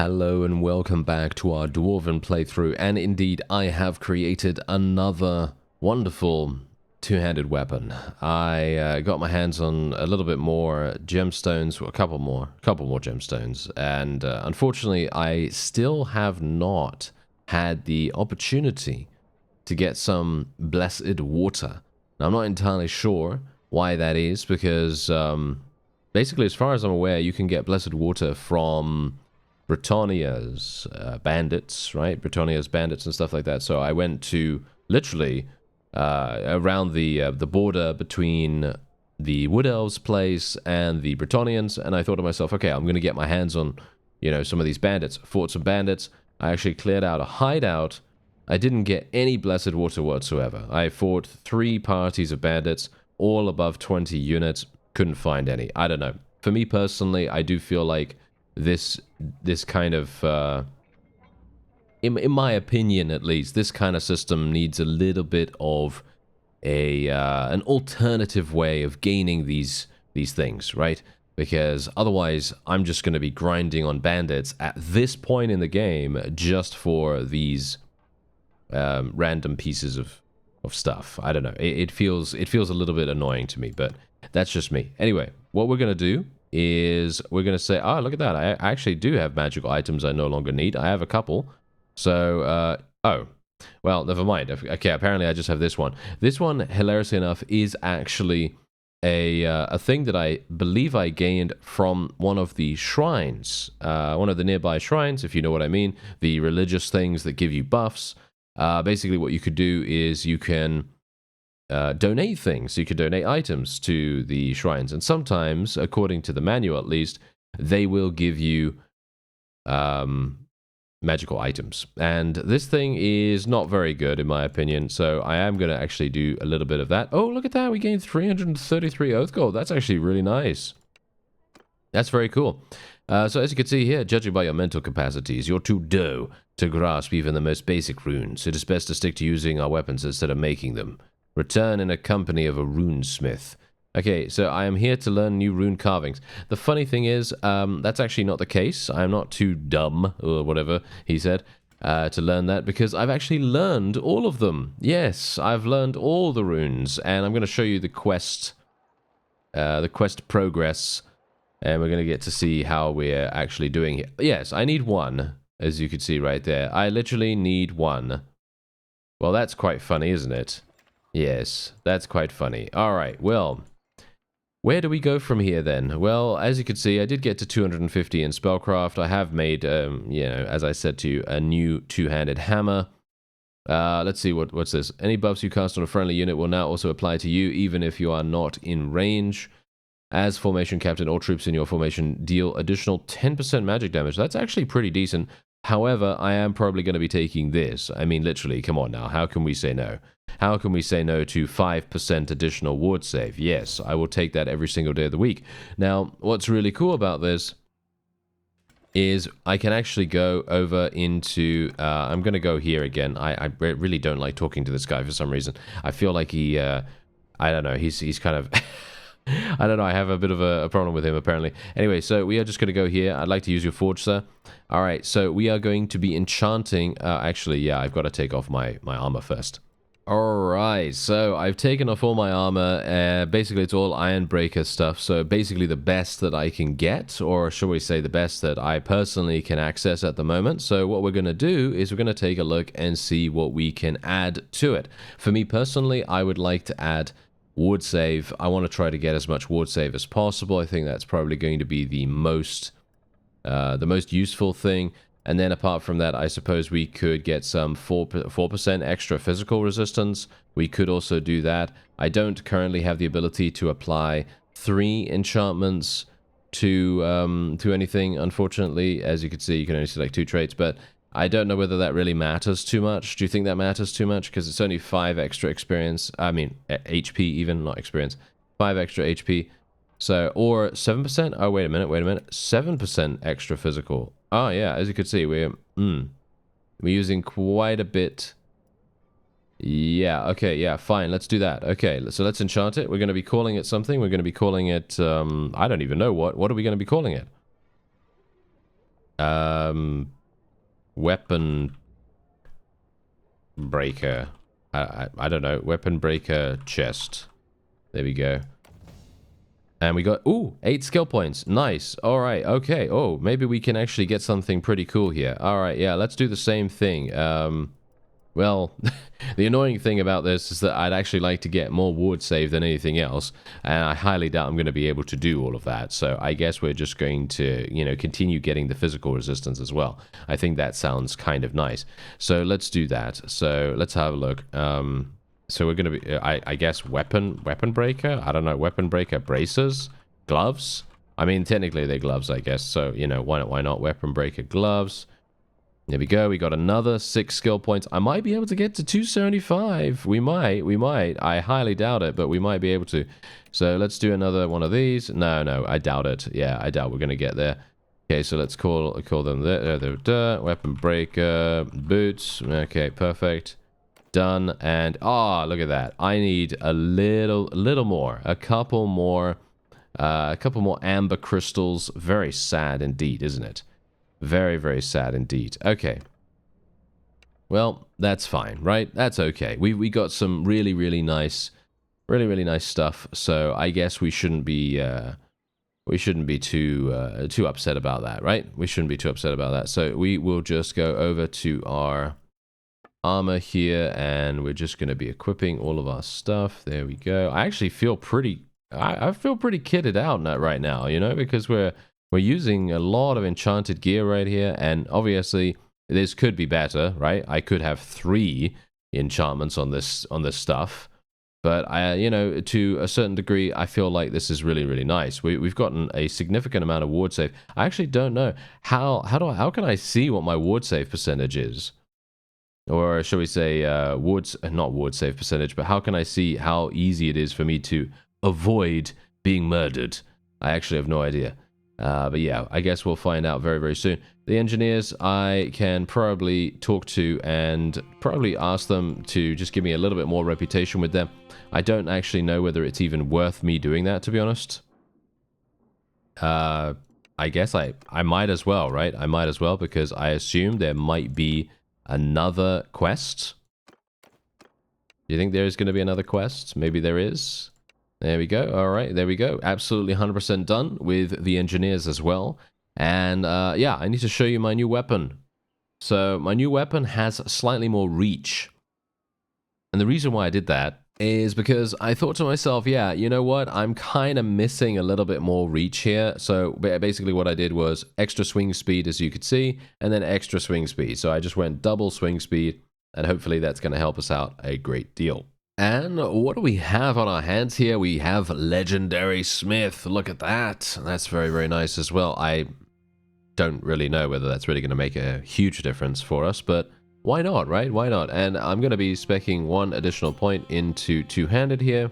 Hello and welcome back to our Dwarven playthrough, and indeed I have created another wonderful two-handed weapon. I got my hands on a little bit more gemstones, a couple more gemstones, and unfortunately I still have not had the opportunity to get some blessed water. Now, I'm not entirely sure why that is, because basically, as far as I'm aware, you can get blessed water from Britannia's bandits, right? Britannia's bandits and stuff like that. So I went to literally around the border between the Wood Elves' place and the Britannians, and I thought to myself, okay, I'm going to get my hands on, you know, some of these bandits. Fought some bandits. I actually cleared out a hideout. I didn't get any blessed water whatsoever. I fought 3 parties of bandits, all above 20 units. Couldn't find any. I don't know. For me personally, I do feel like this kind of, in my opinion at least, this kind of system needs a little bit of an alternative way of gaining these things, right? Because otherwise, I'm just going to be grinding on bandits at this point in the game just for these random pieces of stuff. I don't know. It feels a little bit annoying to me, but that's just me. Anyway, what we're going to do is we're going to say, oh, look at that. I actually do have magical items I no longer need. I have a couple. So, oh, well, never mind. Okay, apparently I just have this one. This one, hilariously enough, is actually a thing that I believe I gained from one of the shrines, one of the nearby shrines, if you know what I mean, the religious things that give you buffs. Basically, what you could do is you can donate things. You could donate items to the shrines, and sometimes, according to the manual at least, they will give you magical items. And this thing is not very good in my opinion, so I am going to actually do a little bit of that. Oh, look at that. We gained 333 oath gold. That's actually really nice. That's very cool. So as you can see here, judging by your mental capacities, you're too dull to grasp even the most basic runes. It is best to stick to using our weapons instead of making them. Return in a company of a runesmith. Okay, so I am here to learn new rune carvings. The funny thing is, that's actually not the case. I'm not too dumb, or whatever he said, to learn that, because I've actually learned all of them. Yes, I've learned all the runes, and I'm going to show you the quest progress, and we're going to get to see how we're actually doing here. Yes, I need 1, as you can see right there. I literally need 1. Well, that's quite funny, isn't it? Yes, that's quite funny. Alright, well, where do we go from here then? Well, as you can see, I did get to 250 in Spellcraft. I have made, you know, as I said to you, a new two-handed hammer. Let's see, what's this? Any buffs you cast on a friendly unit will now also apply to you, even if you are not in range. As formation captain, all troops in your formation deal additional 10% magic damage. That's actually pretty decent. However, I am probably going to be taking this. I mean, literally, come on now. How can we say no? How can we say no to 5% additional ward save? Yes, I will take that every single day of the week. Now, what's really cool about this is I can actually go over into... I'm going to go here again. I really don't like talking to this guy for some reason. I feel like he... I don't know. He's kind of... I don't know, I have a bit of a problem with him, apparently. Anyway, so we are just going to go here. I'd like to use your forge, sir. Alright, so we are going to be enchanting... actually, yeah, I've got to take off my armor first. Alright, so I've taken off all my armor. Basically, it's all Ironbreaker stuff, so basically the best that I can get, or shall we say the best that I personally can access at the moment. So what we're going to do is we're going to take a look and see what we can add to it. For me personally, I would like to add... ward save. I want to try to get as much ward save as possible. I think that's probably going to be the most useful thing. And then apart from that, I suppose we could get some 4% extra physical resistance. We could also do that. I don't currently have the ability to apply 3 enchantments to anything, unfortunately. As you can see, you can only select 2 traits, but I don't know whether that really matters too much. Do you think that matters too much? Because it's only 5 extra experience. I mean, HP even, not experience. 5 extra HP. So, or 7%? Oh, wait a minute. 7% extra physical. Oh, yeah, as you can see, we're using quite a bit. Yeah, okay, yeah, fine. Let's do that. Okay, so let's enchant it. We're going to be calling it something. We're going to be calling it, I don't even know what. What are we going to be calling it? Weapon breaker. I don't know. Weapon breaker chest. There we go. And we got, ooh, 8 skill points. Nice. All right. Okay. Oh, maybe we can actually get something pretty cool here. All right. Yeah, let's do the same thing. Well, the annoying thing about this is that I'd actually like to get more ward save than anything else, and I highly doubt I'm going to be able to do all of that. So I guess we're just going to, you know, continue getting the physical resistance as well. I think that sounds kind of nice. So let's do that. So let's have a look. So we're going to be, I guess, weapon breaker? I don't know, weapon breaker bracers? Gloves? I mean, technically they're gloves, I guess. So, you know, why not weapon breaker gloves? There we go. We got another 6 skill points. I might be able to get to 275. We might. I highly doubt it, but we might be able to. So let's do another one of these. No, I doubt it. Yeah, I doubt we're going to get there. Okay, so let's call them the weapon breaker boots. Okay, perfect. Done. And look at that. I need a little more. A couple more amber crystals. Very sad indeed, isn't it? Very, very sad indeed. Okay. Well, that's fine, right? That's okay. We got some really, really nice stuff. So I guess we shouldn't be too upset about that, right? We shouldn't be too upset about that. So we will just go over to our armor here, and we're just going to be equipping all of our stuff. There we go. I actually feel pretty. I feel pretty kitted out right now, you know, because we're using a lot of enchanted gear right here, and obviously this could be better, right? I could have 3 enchantments on this stuff, but you know, to a certain degree, I feel like this is really, really nice. We've gotten a significant amount of ward save. I actually don't know how can I see what my ward save percentage is, or shall we say not ward save percentage, but how can I see how easy it is for me to avoid being murdered? I actually have no idea. But yeah, I guess we'll find out very, very soon. The engineers, I can probably talk to and probably ask them to just give me a little bit more reputation with them. I don't actually know whether it's even worth me doing that, to be honest. I guess I might as well, right? I might as well, because I assume there might be another quest. Do you think there is going to be another quest? Maybe there is. There we go. All right, there we go. Absolutely 100% done with the engineers as well. And yeah, I need to show you my new weapon. So my new weapon has slightly more reach. And the reason why I did that is because I thought to myself, yeah, you know what? I'm kind of missing a little bit more reach here. So basically what I did was extra swing speed, as you could see, and then extra swing speed. So I just went double swing speed, and hopefully that's going to help us out a great deal. And what do we have on our hands here? We have Legendary Smith. Look at that. That's very, very nice as well. I don't really know whether that's really going to make a huge difference for us, but why not, right? Why not? And I'm going to be speccing 1 additional point into two-handed here,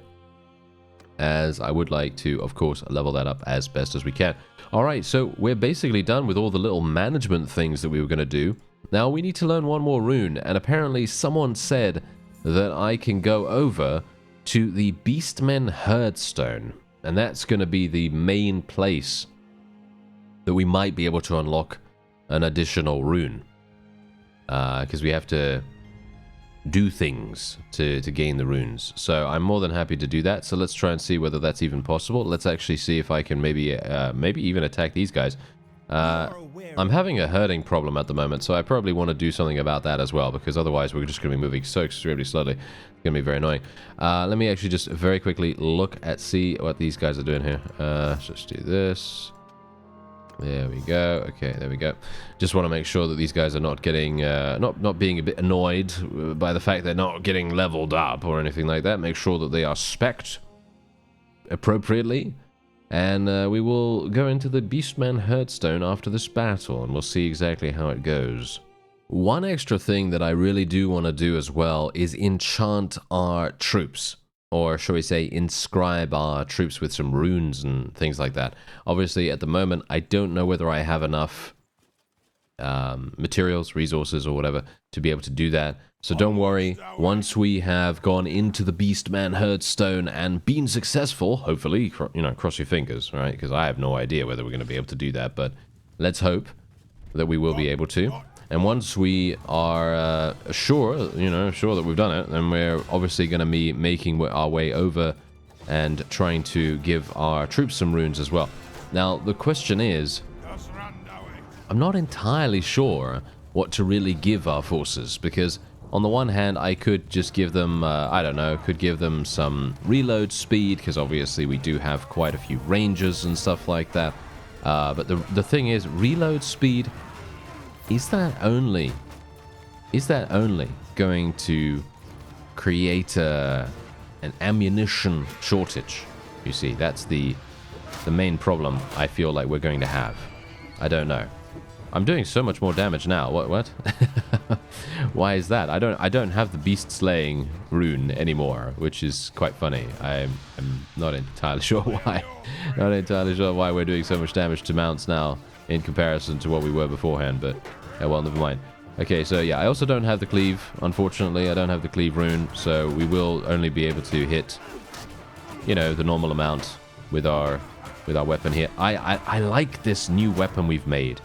as I would like to, of course, level that up as best as we can. All right, so we're basically done with all the little management things that we were going to do. Now we need to learn 1 more rune, and apparently someone said that I can go over to the BEASTMEN HERDSTONE, and that's going to be the main place that we might be able to unlock an additional rune, because we have to do things to gain the runes. So I'm more than happy to do that. So let's try and see whether that's even possible. Let's actually see if I can maybe even attack these guys. I'm having a herding problem at the moment, so I probably want to do something about that as well, because otherwise we're just going to be moving so extremely slowly. It's going to be very annoying. Let me actually just very quickly look at, see what these guys are doing here. Let's just do this. There we go. Okay, there we go. Just want to make sure that these guys are not getting, not being a bit annoyed by the fact they're not getting leveled up or anything like that. Make sure that they are specced appropriately. And we will go into the BEASTMEN HERDSTONE after this battle, and we'll see exactly how it goes. One extra thing that I really do want to do as well is enchant our troops. Or shall we say, inscribe our troops with some runes and things like that. Obviously, at the moment, I don't know whether I have enough materials, resources, or whatever to be able to do that. So don't worry, once we have gone into the BEASTMEN HERDSTONE and been successful, hopefully, you know, cross your fingers, right? Because I have no idea whether we're going to be able to do that, but let's hope. that we will be able to. And once we are sure, sure that we've done it, then we're obviously going to be making our way over and trying to give our troops some runes as well. Now, the question is, I'm not entirely sure what to really give our forces, because on the one hand, I could just give them, I don't know, could give them some reload speed, because obviously we do have quite a few rangers and stuff like that. But the thing is, reload speed, is that only going to create an ammunition shortage? You see, that's the main problem I feel like we're going to have. I don't know. I'm doing so much more damage now. What? Why is that? I don't have the beast slaying rune anymore, which is quite funny. I'm not entirely sure why. Not entirely sure why we're doing so much damage to mounts now in comparison to what we were beforehand, but well, never mind. Okay, so yeah, I also don't have the cleave. Unfortunately, I don't have the cleave rune, so we will only be able to hit, the normal amount with our weapon here. I like this new weapon we've made.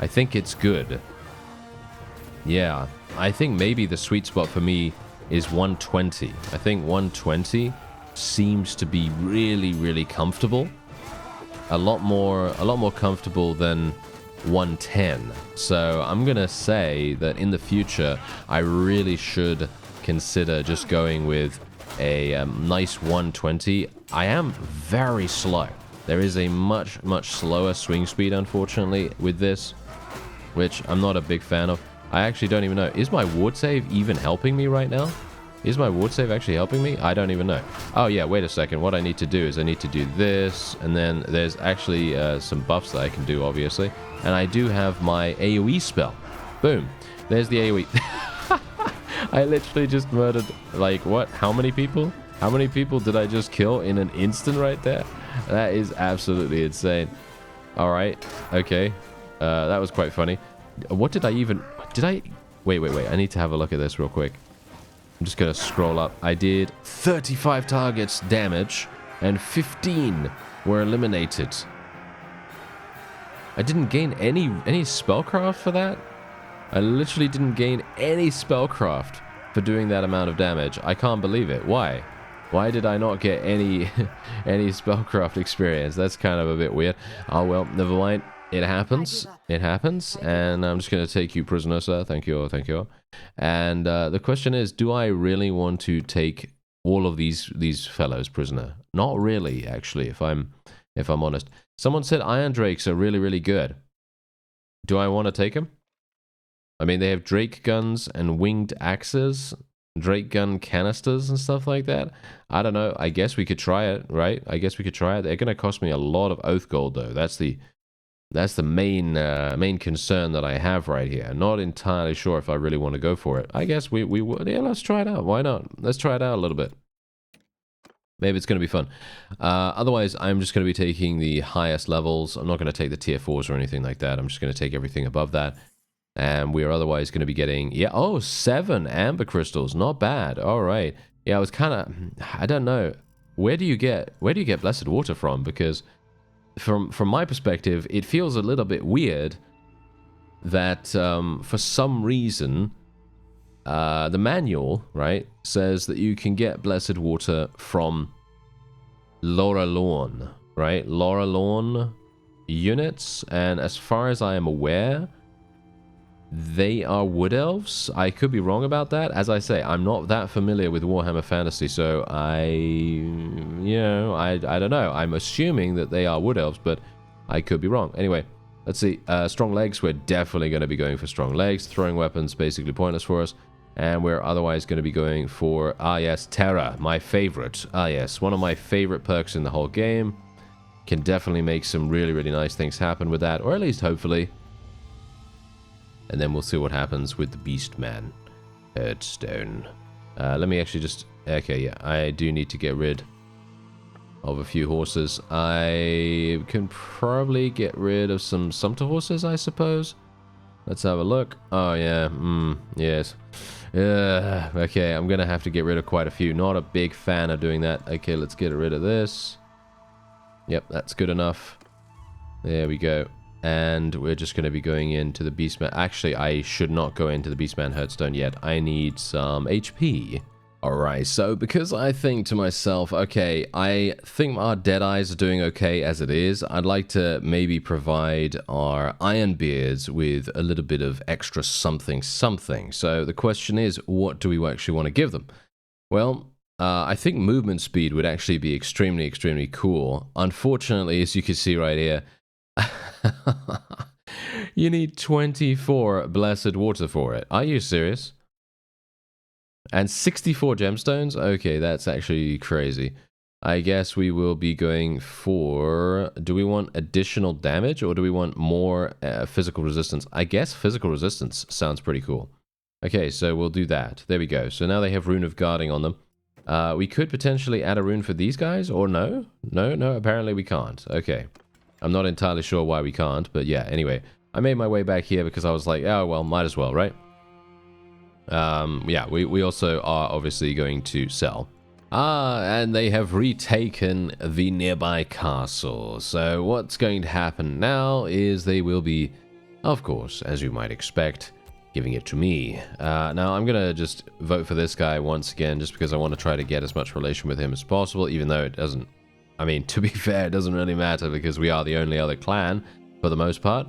I think it's good. Yeah, I think maybe the sweet spot for me is 120. I think 120 seems to be really, really comfortable. A lot more comfortable than 110. So I'm gonna say that in the future, I really should consider just going with a nice 120. I am very slow. There is a much slower swing speed, unfortunately, with this, which I'm not a big fan of. I actually don't even know. Is my ward save even helping me right now? Is my ward save actually helping me? I don't even know. Oh yeah, wait a second. What I need to do is I need to do this, and then there's actually some buffs that I can do, obviously. And I do have my AoE spell. Boom. There's the AoE. I literally just murdered, like, what? How many people? How many people did I just kill in an instant right there? That is absolutely insane. Alright, okay. That was quite funny. What did I even... Wait. I need to have a look at this real quick. I'm just going to scroll up. I did 35 targets damage, and 15 were eliminated. I didn't gain any spellcraft for that. I literally didn't gain any spellcraft for doing that amount of damage. I can't believe it. Why? Why did I not get any spellcraft experience? That's kind of a bit weird. Oh well, never mind. It happens. It happens. And I'm just going to take you prisoner, sir. Thank you. Thank you. And the question is, do I really want to take all of these fellows prisoner? Not really, actually, if I'm honest. Someone said iron drakes are really, really good. Do I want to take them? I mean, they have drake guns and winged axes, drake gun canisters and stuff like that. I don't know. I guess we could try it, right? I guess we could try it. They're going to cost me a lot of oath gold, though. That's the main concern that I have right here. Not entirely sure if I really want to go for it. I guess we would. Yeah, let's try it out. Why not? Let's try it out a little bit. Maybe it's going to be fun. Otherwise, I'm just going to be taking the highest levels. I'm not going to take the tier 4s or anything like that. I'm just going to take everything above that. And we are otherwise going to be getting... Yeah, oh, 7 amber crystals. Not bad. All right. Yeah, I was kind of... I don't know. Where do you get blessed water from? Because from my perspective, it feels a little bit weird that for some reason... the manual, right, says that you can get blessed water from Lorelorn, right? Lorelorn units, and as far as I am aware, they are wood elves. I could be wrong about that. As I say, I'm not that familiar with Warhammer Fantasy, so I don't know. I'm assuming that they are wood elves, but I could be wrong. Anyway, let's see. Strong legs, we're definitely going to be going for strong legs. Throwing weapons, basically pointless for us. And we're otherwise going to be going for, yes, Terra, my favorite. Yes, one of my favorite perks in the whole game. Can definitely make some really, really nice things happen with that, or at least hopefully. And then we'll see what happens with the Beastmen Herdstone. Let me actually just... Okay, yeah, I do need to get rid of a few horses. I can probably get rid of some sumpter horses, I suppose. Let's have a look. Oh, yeah. Yes. Okay, I'm going to have to get rid of quite a few. Not a big fan of doing that. Okay, let's get rid of this. Yep, that's good enough. There we go. And we're just going to be going into the Beastman. Actually, I should not go into the Beastman Herdstone yet. I need some HP. Alright, so because I think to myself, okay, I think our Deadeyes are doing okay as it is, I'd like to maybe provide our Ironbeards with a little bit of extra something. So the question is, what do we actually want to give them? Well, I think movement speed would actually be extremely, extremely cool. Unfortunately, as you can see right here, you need 24 blessed water for it. Are you serious? And 64 gemstones? Okay, that's actually crazy. I guess we will be going for... Do we want additional damage or do we want more physical resistance? I guess physical resistance sounds pretty cool. Okay, so we'll do that. There we go. So now they have Rune of Guarding on them. We could potentially add a rune for these guys, or no? No, apparently we can't. Okay. I'm not entirely sure why we can't, but yeah, anyway. I made my way back here because I was like, oh, well, might as well, right? Yeah, we also are obviously going to sell. And they have retaken the nearby castle. So what's going to happen now is they will be, of course, as you might expect, giving it to me. Now I'm gonna just vote for this guy once again, just because I want to try to get as much relation with him as possible, even though it doesn't, I mean, to be fair, it doesn't really matter because we are the only other clan for the most part.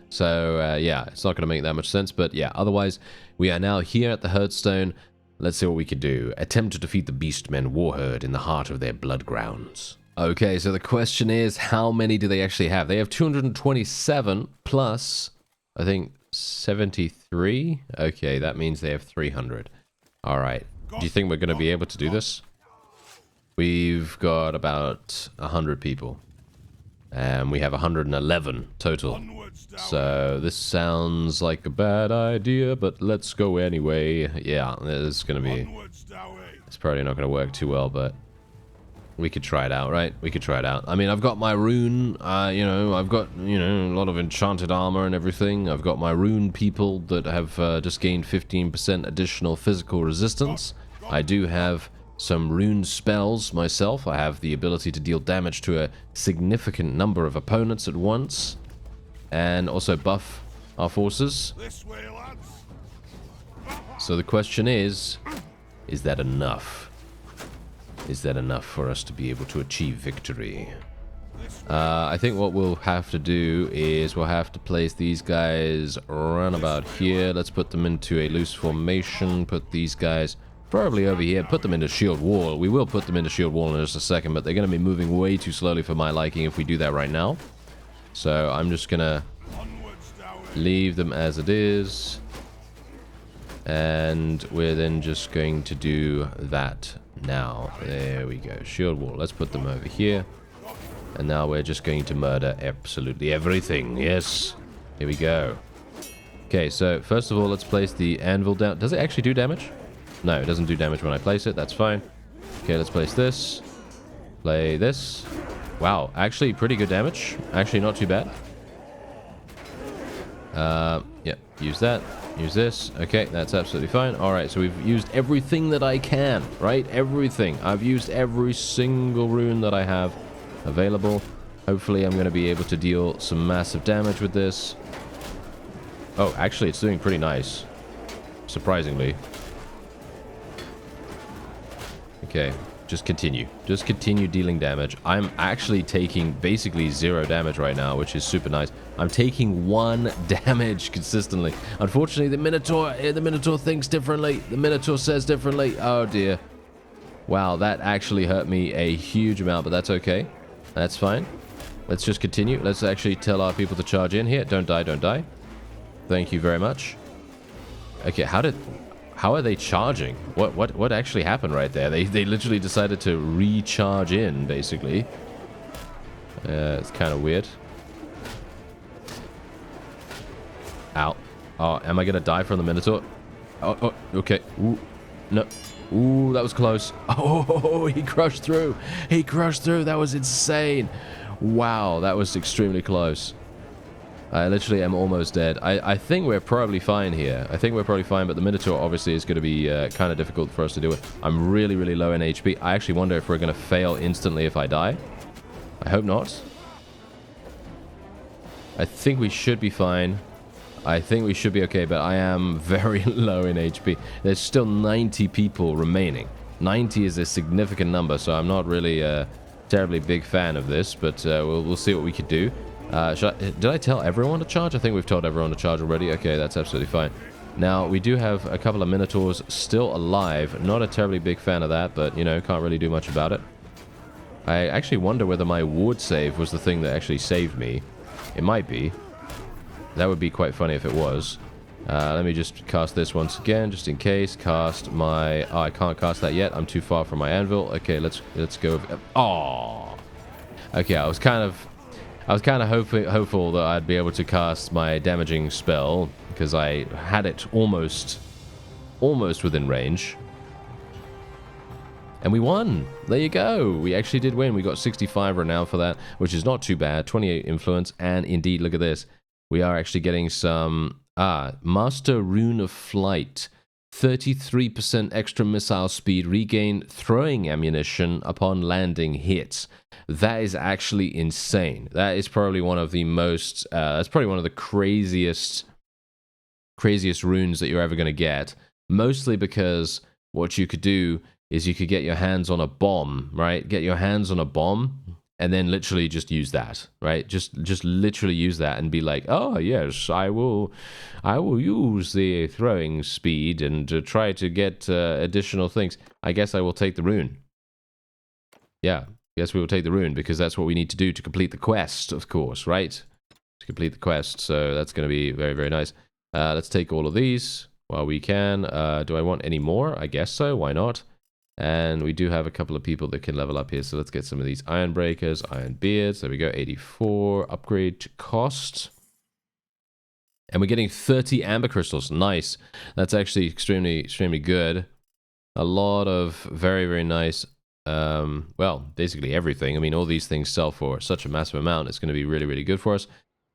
So, yeah, it's not going to make that much sense. But, yeah, otherwise, we are now here at the Herdstone. Let's see what we can do. Attempt to defeat the Beastmen warherd in the heart of their blood grounds. Okay, so the question is, how many do they actually have? They have 227 plus, I think, 73? Okay, that means they have 300. All right. Do you think we're going to be able to do this? We've got about 100 people. And we have 111 total. So this sounds like a bad idea, but let's go anyway. Yeah, it's going to be... It's probably not going to work too well, but we could try it out, right? We could try it out. I mean, I've got my rune, you know, I've got, you know, a lot of enchanted armor and everything. I've got my rune people that have just gained 15% additional physical resistance. I do have some rune spells myself. I have the ability to deal damage to a significant number of opponents at once. And also buff our forces. So the question is that enough? Is that enough for us to be able to achieve victory? I think what we'll have to do is we'll have to place these guys around about here. Let's put them into a loose formation. Put these guys probably over here. Put them into shield wall. We will put them into shield wall in just a second, but they're going to be moving way too slowly for my liking if we do that right now. So I'm just going to leave them as it is. And we're then just going to do that now. There we go. Shield wall. Let's put them over here. And now we're just going to murder absolutely everything. Yes. Here we go. Okay, so first of all, let's place the anvil down. Does it actually do damage? No, it doesn't do damage when I place it. That's fine. Okay, let's place this. Play this. Wow, actually pretty good damage. Actually not too bad. Yeah, use that. Use this. Okay, that's absolutely fine. Alright, so we've used everything that I can, right? Everything. I've used every single rune that I have available. Hopefully I'm going to be able to deal some massive damage with this. Oh, actually it's doing pretty nice. Surprisingly. Okay, just continue. Just continue dealing damage. I'm actually taking basically 0 damage right now, which is super nice. I'm taking 1 damage consistently. Unfortunately, the Minotaur thinks differently. The Minotaur says differently. Oh dear. Wow, that actually hurt me a huge amount, but that's okay. That's fine. Let's just continue. Let's actually tell our people to charge in here. Don't die, don't die. Thank you very much. Okay, how are they charging? What actually happened right there? They literally decided to recharge in, basically. It's kind of weird. Ow. Oh, am I gonna die from the Minotaur? Oh, okay. Ooh, no. Ooh, that was close. Oh, he crushed through. He crushed through. That was insane. Wow, that was extremely close. I literally am almost dead. I think we're probably fine here. I think we're probably fine, but the Minotaur obviously is going to be kind of difficult for us to deal with. I'm really, really low in HP. I actually wonder if we're going to fail instantly if I die. I hope not. I think we should be fine. I think we should be okay, but I am very low in HP. There's still 90 people remaining. 90 is a significant number, so I'm not really a terribly big fan of this, but we'll see what we could do. Did I tell everyone to charge? I think we've told everyone to charge already. Okay, that's absolutely fine. Now, we do have a couple of Minotaurs still alive. Not a terribly big fan of that, but, you know, can't really do much about it. I actually wonder whether my ward save was the thing that actually saved me. It might be. That would be quite funny if it was. Let me just cast this once again, just in case. Cast my... Oh, I can't cast that yet. I'm too far from my anvil. Okay, let's go... Oh! Okay, I was kind of hopeful that I'd be able to cast my damaging spell, because I had it almost within range. And we won! There you go! We actually did win. We got 65 renown for that, which is not too bad. 28 influence, and indeed, look at this. We are actually getting some... Master Rune of Flight. 33% extra missile speed, regain throwing ammunition upon landing hits. That is actually insane. That is probably one of the most... that's probably one of the craziest runes that you're ever going to get. Mostly because what you could do is you could get your hands on a bomb, right? Get your hands on a bomb and then literally just use that, right? Just literally use that and be like, oh yes, I will use the throwing speed and try to get additional things. I guess I will take the rune. Yeah, guess we will take the rune because that's what we need to do to complete the quest, of course, right? To complete the quest, so that's going to be very, very nice. Let's take all of these while we can. Do I want any more? I guess so. Why not? And we do have a couple of people that can level up here, so let's get some of these Iron Breakers, Iron Beards. There we go, 84 upgrade cost. And we're getting 30 Amber Crystals. Nice. That's actually extremely, extremely good. A lot of very, very nice, well, basically everything. I mean, all these things sell for such a massive amount. It's going to be really, really good for us.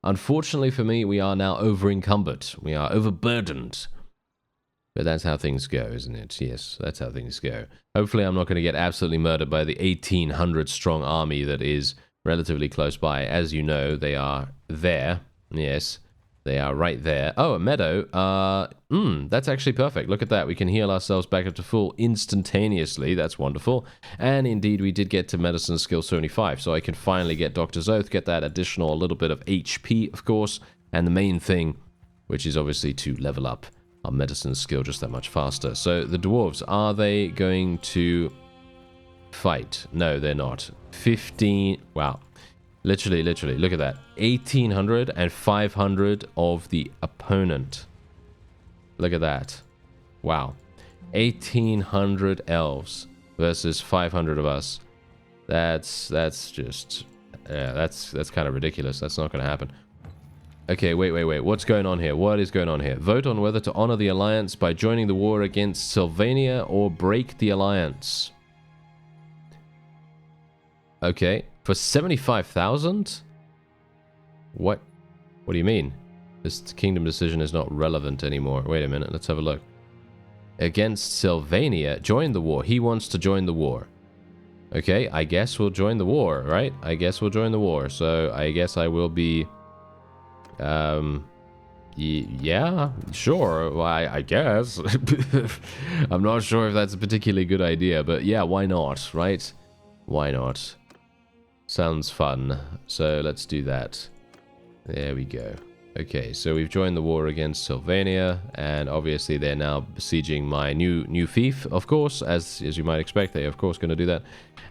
Unfortunately for me, we are now over-encumbered. We are overburdened. But that's how things go, isn't it? Yes, that's how things go. Hopefully I'm not going to get absolutely murdered by the 1,800 strong army that is relatively close by. As you know, they are there. Yes, they are right there. Oh, a meadow. That's actually perfect. Look at that. We can heal ourselves back up to full instantaneously. That's wonderful. And indeed, we did get to medicine skill 75. So I can finally get Doctor's Oath, get that additional little bit of HP, of course. And the main thing, which is obviously to level up our medicine skill just that much faster. So the dwarves, are they going to fight? No, they're not. 15, wow. Literally, look at that. 1,800 and 500 of the opponent. Look at that. Wow. 1,800 elves versus 500 of us. That's just, yeah, that's kind of ridiculous. That's not going to happen. Okay, wait. What's going on here? What is going on here? Vote on whether to honor the alliance by joining the war against Sylvania or break the alliance. Okay, for 75,000? What do you mean? This kingdom decision is not relevant anymore. Wait a minute, let's have a look. Against Sylvania, join the war. He wants to join the war. Okay, I guess we'll join the war, right? I guess we'll join the war. So I guess I will be... yeah, sure. Well, I guess. I'm not sure if that's a particularly good idea, but yeah, why not, right? Why not? Sounds fun. So let's do that. There we go. Okay, so we've joined the war against Sylvania, and obviously they're now besieging my new fief, of course, as you might expect. They're of course going to do that.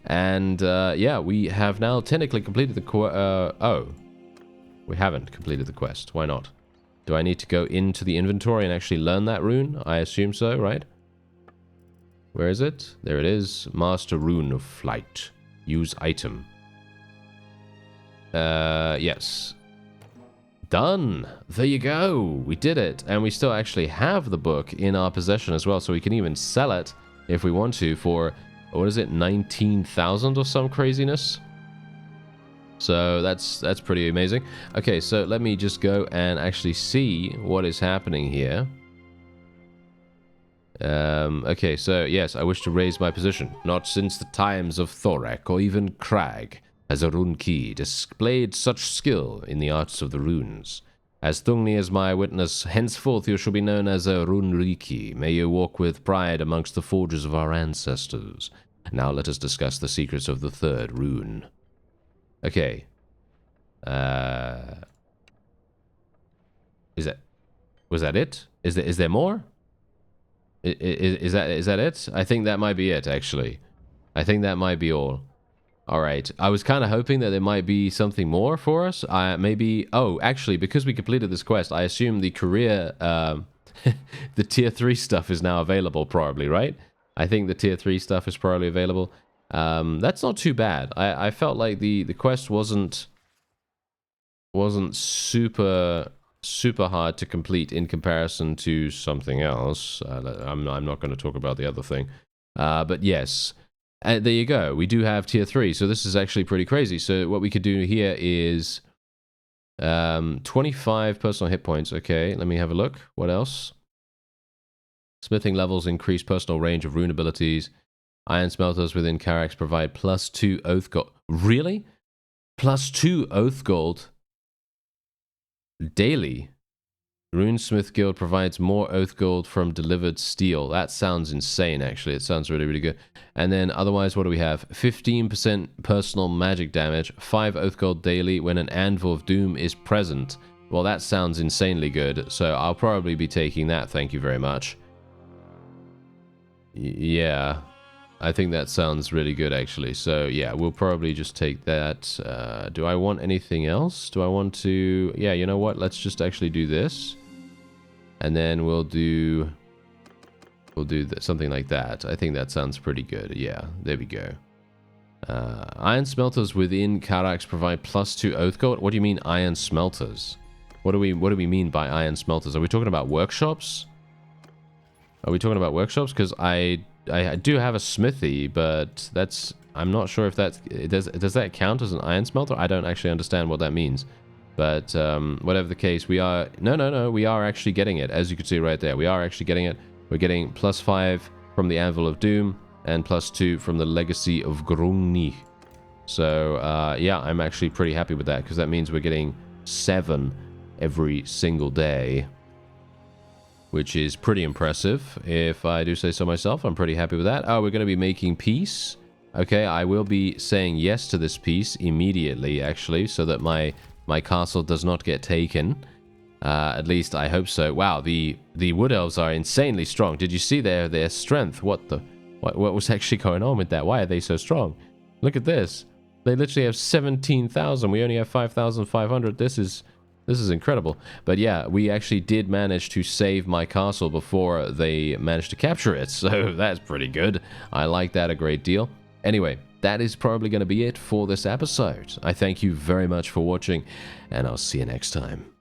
And yeah, we have now technically completed the oh. We haven't completed the quest. Why not? Do I need to go into the inventory and actually learn that rune? I assume so, right? Where is it? There it is. Master Rune of Flight. Use item. Yes. Done! There you go! We did it! And we still actually have the book in our possession as well, so we can even sell it if we want to for, what is it, 19,000 or some craziness? So that's pretty amazing. Okay, so let me just go and actually see what is happening here. Okay, so yes, I wish to raise my position. Not since the times of Thorek or even Crag. has a rune key, displayed such skill in the arts of the runes. As Thungni is my witness, henceforth you shall be known as a Rune Riki. May you walk with pride amongst the forges of our ancestors. Now let us discuss the secrets of the third rune. Okay. Was that it? Is there more? Is that it? I think that might be it, actually. I think that might be all. Alright, I was kind of hoping that there might be something more for us. Maybe... Oh, actually, because we completed this quest, I assume the career... the tier 3 stuff is now available, probably, right? I think the tier 3 stuff is probably available. That's not too bad. I felt like the quest wasn't super hard to complete in comparison to something else. I'm not going to talk about the other thing. But yes... there you go. We do have tier 3, so this is actually pretty crazy. So what we could do here is 25 personal hit points. Okay, let me have a look. What else? Smithing levels increase personal range of rune abilities. Iron smelters within Karax provide +2 oath gold. Really? +2 oath gold daily. Runesmith Guild provides more oath gold from delivered steel. That sounds insane, actually. It sounds really, really good. And then otherwise, what do we have? 15% personal magic damage, 5 oath gold daily when an Anvil of Doom is present. Well, that sounds insanely good, so I'll probably be taking that, thank you very much. Yeah, I think that sounds really good, actually. So, yeah, we'll probably just take that. Do I want anything else? Do I want to... Yeah, you know what? Let's just actually do this. And then we'll do something like that. I think that sounds pretty good. Yeah, there we go. Iron smelters within Karax provide +2 oath gold. What do you mean iron smelters? What do we mean by iron smelters? Are we talking about workshops? Are we talking about workshops? Because I do have a smithy, but that's... I'm not sure if that's... Does that count as an iron smelter? I don't actually understand what that means. But whatever the case, we are... No, we are actually getting it. As you can see right there, we are actually getting it. We're getting +5 from the Anvil of Doom and +2 from the Legacy of Grungni. So, yeah, I'm actually pretty happy with that because that means we're getting 7 every single day, which is pretty impressive. If I do say so myself, I'm pretty happy with that. Oh, we're going to be making peace. Okay, I will be saying yes to this peace immediately, actually, so that my castle does not get taken. At least I hope so. Wow, the wood elves are insanely strong. Did you see their strength? What was actually going on with that? Why are they so strong? Look at this. They literally have 17,000. We only have 5,500. This is incredible. But yeah, we actually did manage to save my castle before they managed to capture it. So that's pretty good. I like that a great deal. Anyway, that is probably going to be it for this episode. I thank you very much for watching, and I'll see you next time.